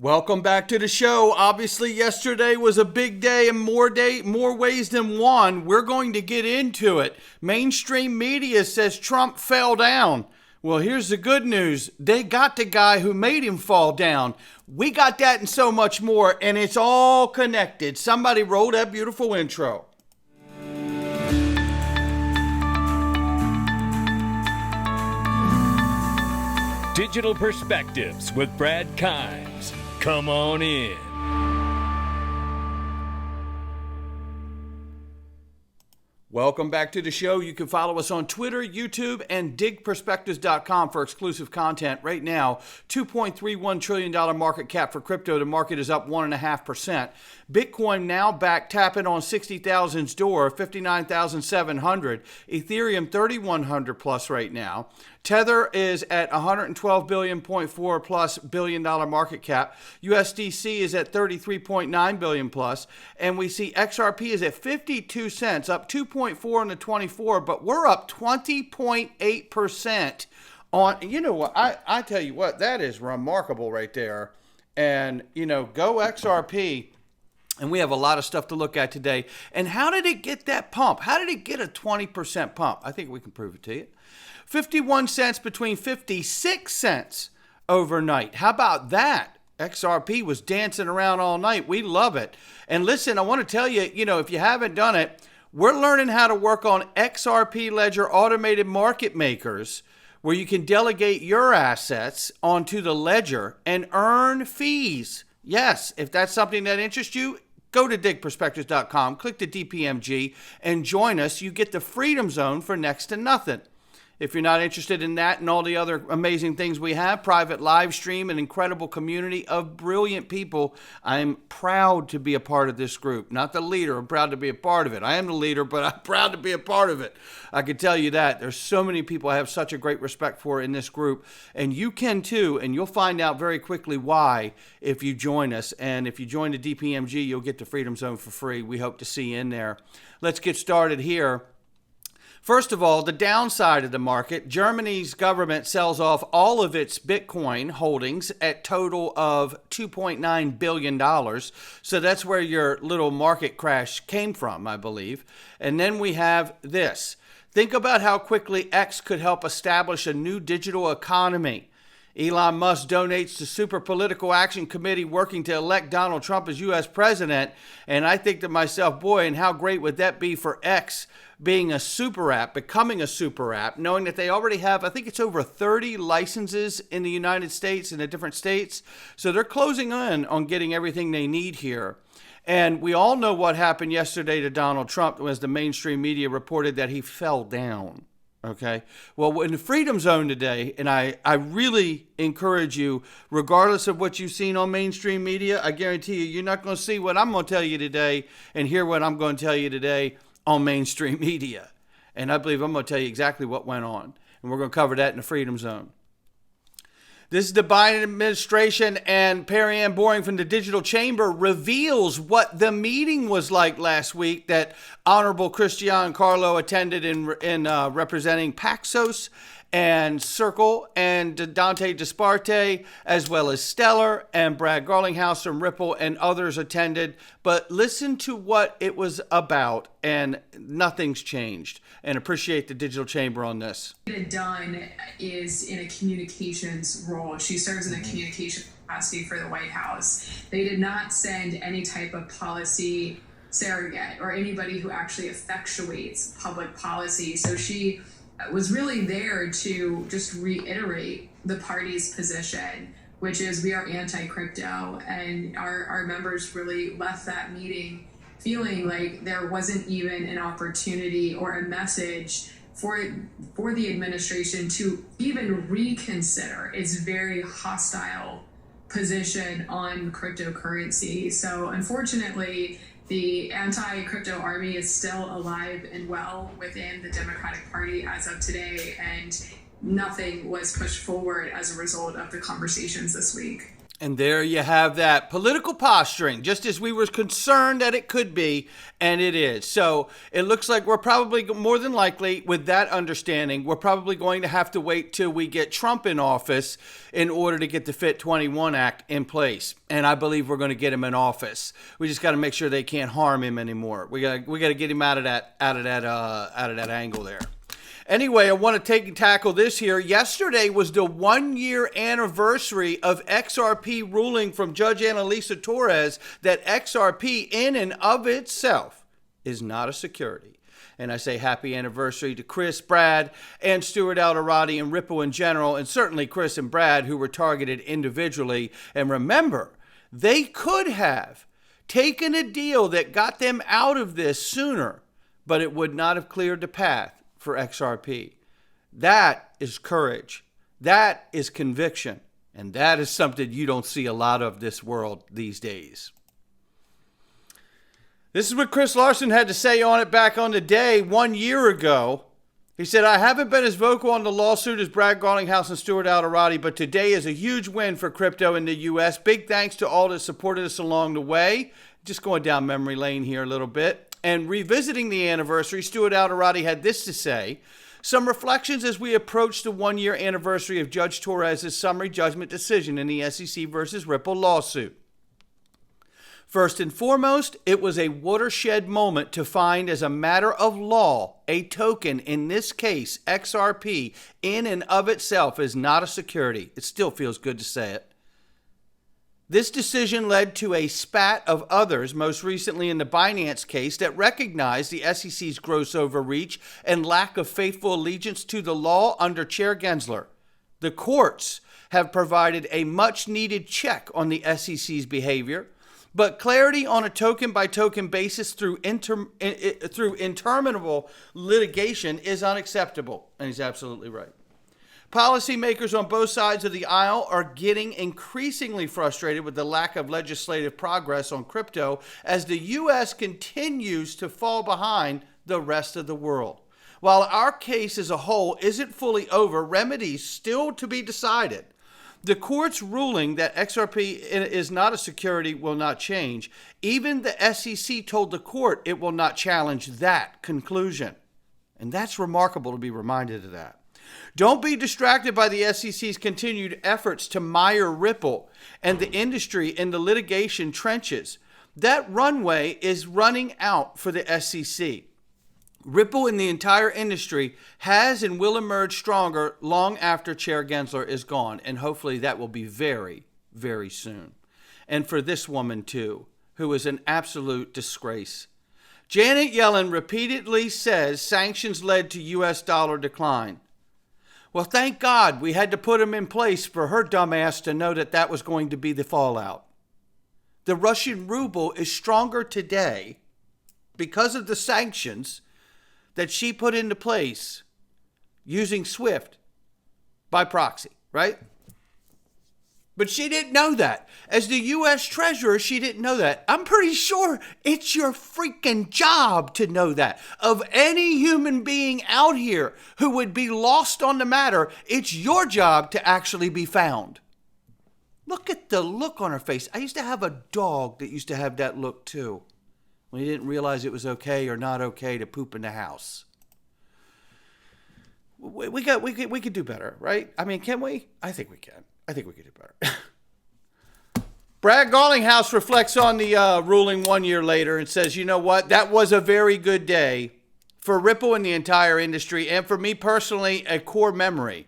Welcome back to the show. Obviously, yesterday was a big day in more ways than one. We're going to get into it. Mainstream media says Trump fell down. Well, here's the good news. They got the guy who made him fall down. We got that and so much more, and it's all connected. Somebody roll that beautiful intro. Digital Perspectives with Brad Kimes. Come on in. Welcome back to the show. You can follow us on Twitter, YouTube, and digperspectives.com for exclusive content. Right now, $2.31 trillion market cap for crypto. The market is up 1.5%. Bitcoin now back tapping on 60,000's door, 59,700. Ethereum 3,100 plus right now. Tether is at 112 billion dollar market cap. USDC is at 33.9 billion plus, and we see XRP is at 52 cents, up 2.4 on the 24, but we're up 20.8% on. You know what? I tell you what, that is remarkable right there. And go XRP. And we have a lot of stuff to look at today. And how did it get that pump? How did it get a 20% pump? I think we can prove it to you. 51 cents between 56 cents overnight. How about that? XRP was dancing around all night. We love it. And listen, I want to tell you, if you haven't done it, we're learning how to work on XRP Ledger automated market makers, where you can delegate your assets onto the ledger and earn fees. Yes, if that's something that interests you, go to digperspectives.com, click the DPMG, and join us. You get the Freedom Zone for next to nothing. If you're not interested in that and all the other amazing things we have, private live stream, an incredible community of brilliant people, I'm proud to be a part of this group. Not the leader, I'm proud to be a part of it. I am the leader, but I'm proud to be a part of it. I can tell you that. There's so many people I have such a great respect for in this group, and you can too, and you'll find out very quickly why if you join us. And if you join the DPMG, you'll get the Freedom Zone for free. We hope to see you in there. Let's get started here. First of all, the downside of the market, Germany's government sells off all of its Bitcoin holdings at total of $2.9 billion. So that's where your little market crash came from, I believe. And then we have this. Think about how quickly X could help establish a new digital economy. Elon Musk donates to Super Political Action Committee working to elect Donald Trump as U.S. president. And I think to myself, boy, and how great would that be for X being a super app, becoming a super app, knowing that they already have, I think it's over 30 licenses in the United States in the different states. So they're closing in on getting everything they need here. And we all know what happened yesterday to Donald Trump as the mainstream media reported that he fell down. Okay. Well, in the Freedom Zone today, and I really encourage you, regardless of what you've seen on mainstream media, I guarantee you, you're not going to see what I'm going to tell you today and hear what I'm going to tell you today on mainstream media. And I believe I'm going to tell you exactly what went on. And we're going to cover that in the Freedom Zone. This is the Biden administration, and Perry-Ann Boring from the Digital Chamber reveals what the meeting was like last week that Honorable Cristian Carlo attended in representing Paxos and Circle and Dante Disparte, as well as Stellar and Brad Garlinghouse from Ripple and others attended. But listen to what it was about, and nothing's changed. And appreciate the Digital Chamber on this. Dunn is in a communications role. She serves in a communication capacity for the White House. They did not send any type of policy surrogate or anybody who actually effectuates public policy. So she was really there to just reiterate the party's position, which is we are anti-crypto. And our members really left that meeting feeling like there wasn't even an opportunity or a message for the administration to even reconsider its very hostile position on cryptocurrency. So unfortunately, the anti-crypto army is still alive and well within the Democratic Party as of today, and nothing was pushed forward as a result of the conversations this week. And there you have that political posturing, just as we were concerned that it could be, and it is. So it looks like we're probably, more than likely, with that understanding, we're probably going to have to wait till we get Trump in office in order to get the Fit 21 Act in place. And I believe we're going to get him in office. We just got to make sure they can't harm him anymore. We got to get him out of that angle there. Anyway, I want to take and tackle this here. Yesterday was the 1-year anniversary of XRP ruling from Judge Annalisa Torres that XRP in and of itself is not a security. And I say happy anniversary to Chris, Brad, and Stuart Alderati and Ripple in general, and certainly Chris and Brad, who were targeted individually. And remember, they could have taken a deal that got them out of this sooner, but it would not have cleared the path for XRP. That is courage. That is conviction. And that is something you don't see a lot of this world these days. This is what Chris Larsson had to say on it back on the day 1 year ago. He said, I haven't been as vocal on the lawsuit as Brad Garlinghouse and Stuart Alderati, but today is a huge win for crypto in the U.S. Big thanks to all that supported us along the way. Just going down memory lane here a little bit. And revisiting the anniversary, Stuart Alderati had this to say: some reflections as we approach the 1-year anniversary of Judge Torres' summary judgment decision in the SEC versus Ripple lawsuit. First and foremost, it was a watershed moment to find as a matter of law, a token, in this case, XRP, in and of itself is not a security. It still feels good to say it. This decision led to a spat of others, most recently in the Binance case, that recognized the SEC's gross overreach and lack of faithful allegiance to the law under Chair Gensler. The courts have provided a much-needed check on the SEC's behavior, but clarity on a token-by-token basis through interminable litigation is unacceptable. And he's absolutely right. Policymakers on both sides of the aisle are getting increasingly frustrated with the lack of legislative progress on crypto as the U.S. continues to fall behind the rest of the world. While our case as a whole isn't fully over, remedies still to be decided. The court's ruling that XRP is not a security will not change. Even the SEC told the court it will not challenge that conclusion. And that's remarkable to be reminded of that. Don't be distracted by the SEC's continued efforts to mire Ripple and the industry in the litigation trenches. That runway is running out for the SEC. Ripple and the entire industry has and will emerge stronger long after Chair Gensler is gone, and hopefully that will be very, very soon. And for this woman, too, who is an absolute disgrace. Janet Yellen repeatedly says sanctions led to U.S. dollar decline. Well, thank God we had to put them in place for her dumbass to know that that was going to be the fallout. The Russian ruble is stronger today because of the sanctions that she put into place using SWIFT by proxy, right? But she didn't know that. As the U.S. Treasurer, she didn't know that. I'm pretty sure it's your freaking job to know that. Of any human being out here who would be lost on the matter, it's your job to actually be found. Look at the look on her face. I used to have a dog that used to have that look too, when he didn't realize it was okay or not okay to poop in the house. We could do better, right? I mean, can we? I think we can. I think we could do better. Brad Garlinghouse reflects on the ruling 1 year later and says, you know what? That was a very good day for Ripple and the entire industry, and for me personally, a core memory.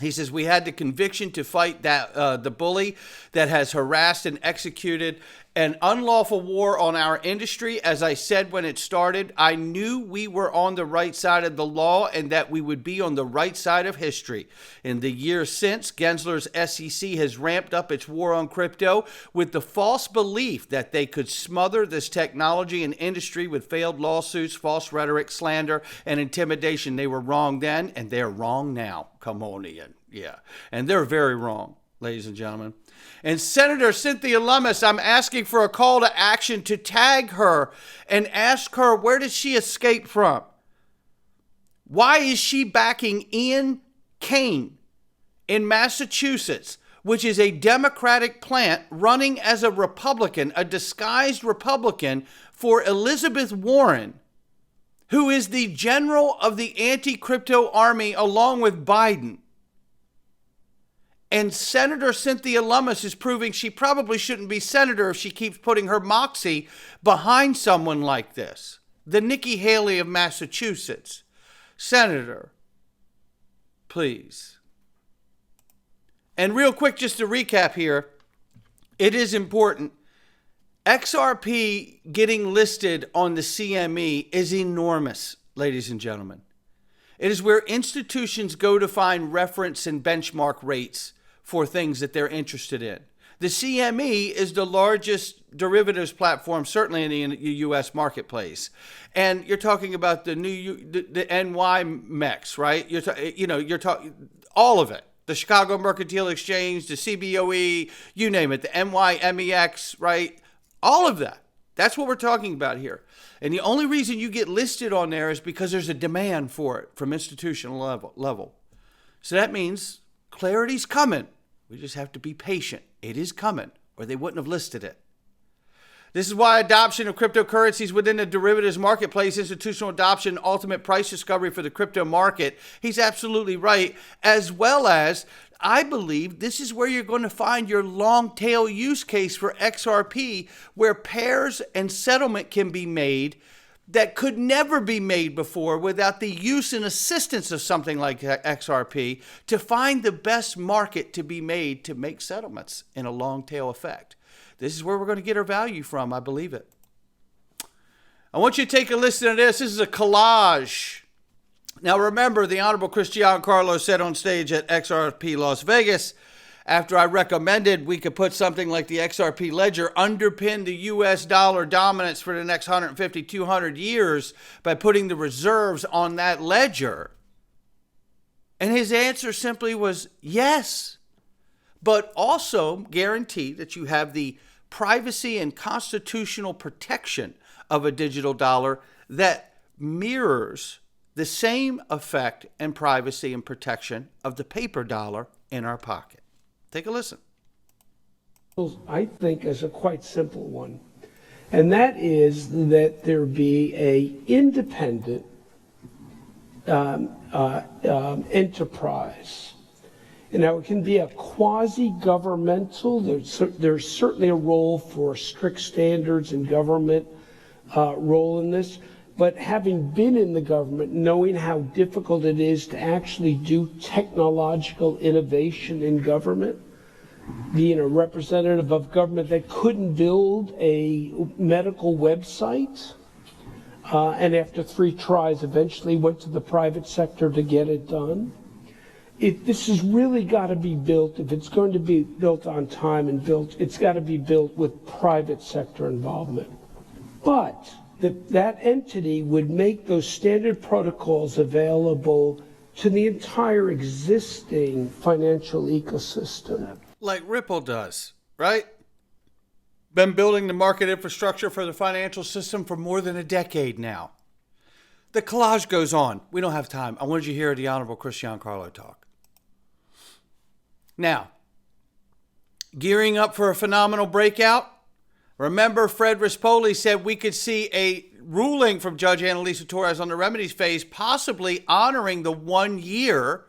He says, we had the conviction to fight that the bully that has harassed and executed an unlawful war on our industry. As I said when it started, I knew we were on the right side of the law and that we would be on the right side of history. In the years since, Gensler's SEC has ramped up its war on crypto with the false belief that they could smother this technology and industry with failed lawsuits, false rhetoric, slander, and intimidation. They were wrong then, and they're wrong now. Come on, Ian. Yeah. And they're very wrong, ladies and gentlemen. And Senator Cynthia Lummus, I'm asking for a call to action to tag her and ask her, where did she escape from? Why is she backing Ian Kane in Massachusetts which is a Democratic plant running as a Republican, a disguised Republican for Elizabeth Warren, who is the general of the anti-crypto army along with Biden. And Senator Cynthia Lummus is proving she probably shouldn't be senator if she keeps putting her moxie behind someone like this. The Nikki Haley of Massachusetts. Senator, please. And real quick, just to recap here, it is important. XRP getting listed on the CME is enormous, ladies and gentlemen. It is where institutions go to find reference and benchmark rates for things that they're interested in. The CME is the largest derivatives platform, certainly in the U.S. marketplace. And you're talking about the NY MEX, right? You're talking all of it. The Chicago Mercantile Exchange, the CBOE, you name it, the NYMEX, right? All of that. That's what we're talking about here. And the only reason you get listed on there is because there's a demand for it from institutional level. So that means clarity's coming. We just have to be patient. It is coming, or they wouldn't have listed it. This is why adoption of cryptocurrencies within the derivatives marketplace, institutional adoption, ultimate price discovery for the crypto market. He's absolutely right. As well as, I believe this is where you're going to find your long tail use case for XRP, where pairs and settlement can be made that could never be made before without the use and assistance of something like XRP to find the best market to be made to make settlements in a long tail effect. This is where we're going to get our value from. I believe it. I want you to take a listen to this. This is a collage. Now remember, the Honorable Chris Giancarlo said on stage at XRP Las Vegas, after I recommended we could put something like the XRP Ledger underpin the US dollar dominance for the next 150, 200 years by putting the reserves on that ledger. And his answer simply was yes, but also guarantee that you have the privacy and constitutional protection of a digital dollar that mirrors the same effect and privacy and protection of the paper dollar in our pocket. Take a listen. I think is a quite simple one, and that is that there be a independent enterprise. And now it can be a quasi-governmental. There's certainly a role for strict standards and government role in this. But having been in the government, knowing how difficult it is to actually do technological innovation in government, being a representative of government that couldn't build a medical website, and after 3 tries eventually went to the private sector to get it done. This has really got to be built, if it's going to be built on time and it's got to be built with private sector involvement. But that entity would make those standard protocols available to the entire existing financial ecosystem. Like Ripple does, right? Been building the market infrastructure for the financial system for more than a decade now. The collage goes on. We don't have time. I wanted you to hear the Honorable Chris Giancarlo talk. Now, gearing up for a phenomenal breakout. Remember, Fred Rispoli said we could see a ruling from Judge Annalisa Torres on the remedies phase, possibly honoring the 1 year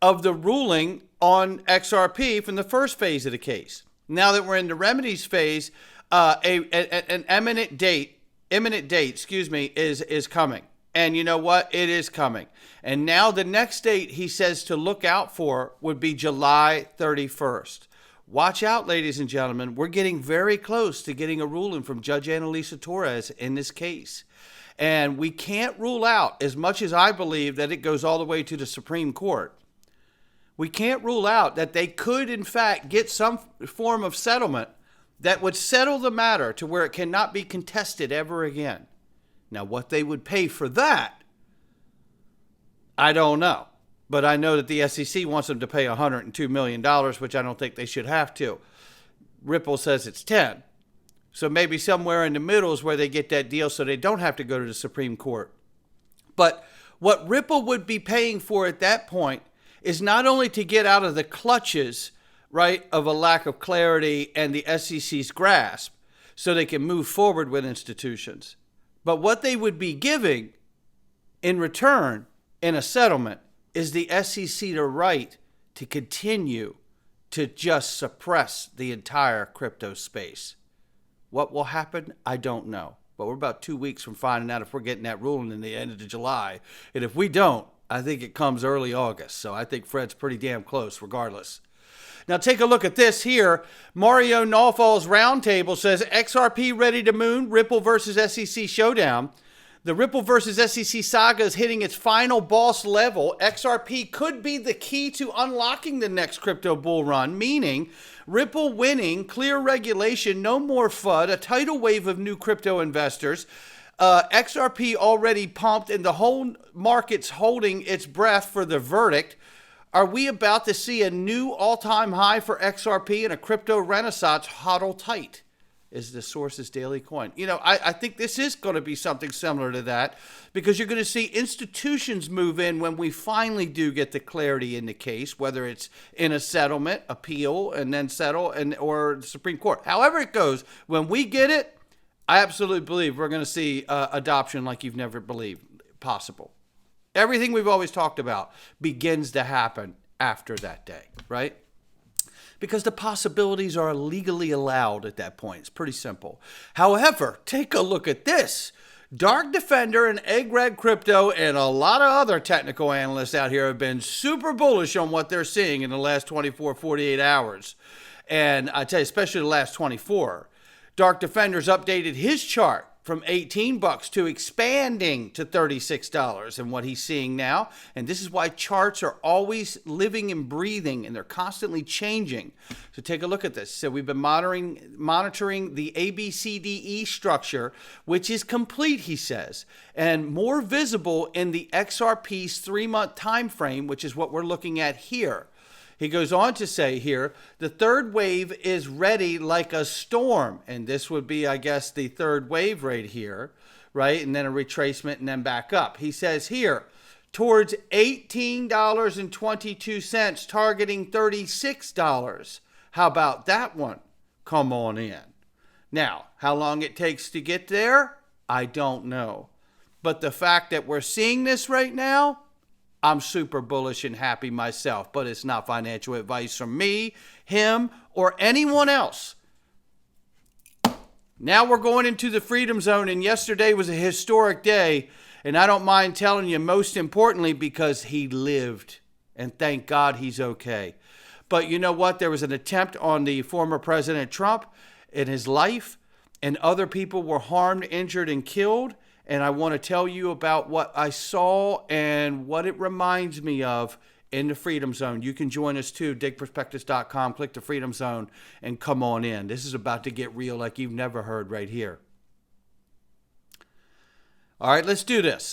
of the ruling on XRP from the first phase of the case. Now that we're in the remedies phase, an imminent date, is coming. And you know what? It is coming. And now the next date he says to look out for would be July 31st. Watch out, ladies and gentlemen. We're getting very close to getting a ruling from Judge Annalisa Torres in this case. And we can't rule out, as much as I believe that it goes all the way to the Supreme Court, we can't rule out that they could, in fact, get some form of settlement that would settle the matter to where it cannot be contested ever again. Now, what they would pay for that, I don't know. But I know that the SEC wants them to pay $102 million, which I don't think they should have to. Ripple says it's 10. So maybe somewhere in the middle is where they get that deal so they don't have to go to the Supreme Court. But what Ripple would be paying for at that point is not only to get out of the clutches right, of a lack of clarity and the SEC's grasp so they can move forward with institutions. But what they would be giving in return in a settlement is the SEC the right to continue to just suppress the entire crypto space. What will happen? I don't know. But we're about 2 weeks from finding out if we're getting that ruling in the end of July. And if we don't, I think it comes early August. So I think Fred's pretty damn close regardless. Now take a look at this here. Mario Nawfal's roundtable says XRP Ready To Moon, Ripple versus SEC showdown. The Ripple versus SEC saga is hitting its final boss level. XRP could be the key to unlocking the next crypto bull run, meaning Ripple winning, clear regulation, no more FUD, a tidal wave of new crypto investors. XRP already pumped and the whole market's holding its breath for the verdict. Are we about to see a new all-time high for XRP and a crypto renaissance? Hodl tight is the Source's daily coin. You know, I think this is going to be something similar to that because you're going to see institutions move in when we finally do get the clarity in the case, whether it's in a settlement, appeal, and then settle, or the Supreme Court. However it goes, when we get it, I absolutely believe we're going to see adoption like you've never believed possible. Everything we've always talked about begins to happen after that day, right? Because the possibilities are legally allowed at that point. It's pretty simple. However, take a look at this. Dark Defender and Egg Red Crypto and a lot of other technical analysts out here have been super bullish on what they're seeing in the last 24, 48 hours. And I tell you, especially the last 24. Dark Defender's updated his chart from $18 to expanding to $36 and what he's seeing now. And this is why charts are always living and breathing and they're constantly changing. So take a look at this. So we've been monitoring the ABCDE structure, which is complete, he says, and more visible in the XRP's 3-month time frame, which is what we're looking at here. He goes on to say here, the third wave is ready like a storm. And this would be, I guess, the third wave right here, right? And then a retracement and then back up. He says here, towards $18.22, targeting $36. How about that one? Come on in. Now, how long it takes to get there, I don't know. But the fact that we're seeing this right now, I'm super bullish and happy myself, but it's not financial advice from me, him, or anyone else. Now we're going into the Freedom Zone, and yesterday was a historic day, and I don't mind telling you, most importantly, because he lived, and thank God he's okay. But you know what? There was an attempt on the former President Trump in his life, and other people were harmed, injured, and killed. And I want to tell you about what I saw and what it reminds me of in the Freedom Zone. You can join us too, digperspectives.com, click the Freedom Zone, and come on in. This is about to get real like you've never heard right here. All right, let's do this.